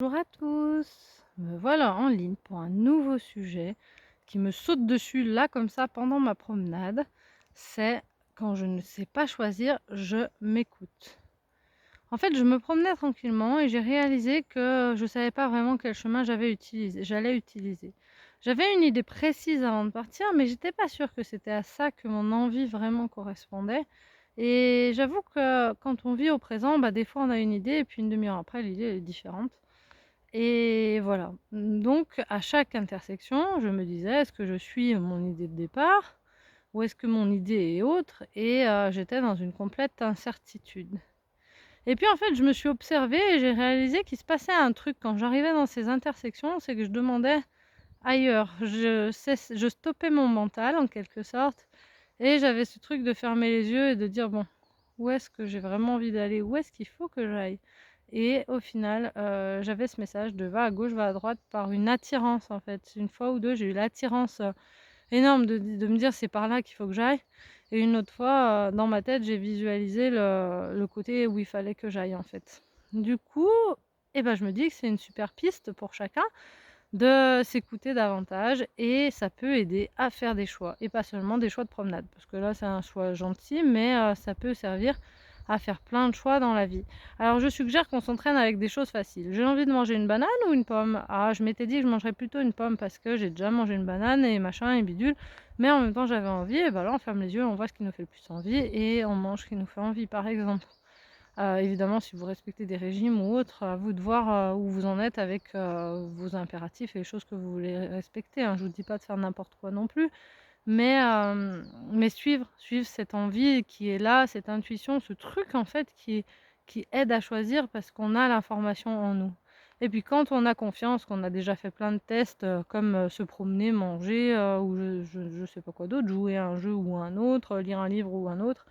Bonjour à tous, me voilà en ligne pour un nouveau sujet qui me saute dessus là comme ça pendant ma promenade. C'est quand je ne sais pas choisir, je m'écoute. En fait, je me promenais tranquillement et j'ai réalisé que je savais pas vraiment quel chemin j'allais utiliser. J'avais une idée précise avant de partir, mais j'étais pas sûre que c'était à ça que mon envie vraiment correspondait. Et j'avoue que quand on vit au présent, des fois on a une idée et puis une demi-heure après, l'idée elle est différente. Et voilà. Donc à chaque intersection, je me disais: «Est-ce que je suis mon idée de départ ou est-ce que mon idée est autre?» et j'étais dans une complète incertitude. Et puis en fait, je me suis observée et j'ai réalisé qu'il se passait un truc quand j'arrivais dans ces intersections, c'est que je demandais ailleurs. Je stoppais mon mental en quelque sorte et j'avais ce truc de fermer les yeux et de dire: «Bon, où est-ce que j'ai vraiment envie d'aller? Où est-ce qu'il faut que j'aille?» Et au final, j'avais ce message de: «Va à gauche, va à droite», par une attirance en fait. Une fois ou 2, j'ai eu l'attirance, énorme de me dire: «C'est par là qu'il faut que j'aille», et une autre fois, dans ma tête, j'ai visualisé le côté où il fallait que j'aille en fait. Du coup, je me dis que c'est une super piste pour chacun de s'écouter davantage et ça peut aider à faire des choix et pas seulement des choix de promenade. Parce que là, c'est un choix gentil, mais ça peut servir à faire plein de choix dans la vie. Alors je suggère qu'on s'entraîne avec des choses faciles. J'ai envie de manger une banane ou une pomme? Ah, je m'étais dit que je mangerais plutôt une pomme parce que j'ai déjà mangé une banane et machin et bidule, mais en même temps j'avais envie et là on ferme les yeux, on voit ce qui nous fait le plus envie et on mange ce qui nous fait envie par exemple. Évidemment, si vous respectez des régimes ou autres, à vous de voir, où vous en êtes avec, vos impératifs et les choses que vous voulez respecter, hein. Je vous dis pas de faire n'importe quoi non plus, mais suivre cette envie qui est là, cette intuition, ce truc en fait qui aide à choisir parce qu'on a l'information en nous. Et puis quand on a confiance, qu'on a déjà fait plein de tests, comme, se promener, manger, ou je sais pas quoi d'autre, jouer à un jeu ou un autre, lire un livre ou un autre,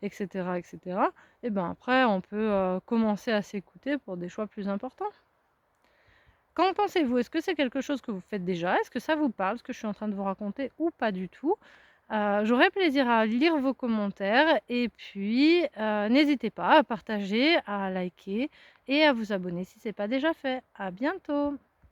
et cetera, et après on peut, commencer à s'écouter pour des choix plus importants. Qu'en pensez-vous? Est-ce que c'est quelque chose que vous faites déjà? Est-ce que ça vous parle, ce que je suis en train de vous raconter, ou pas du tout? J'aurais plaisir à lire vos commentaires et puis, n'hésitez pas à partager, à liker et à vous abonner si c'est pas déjà fait. À bientôt!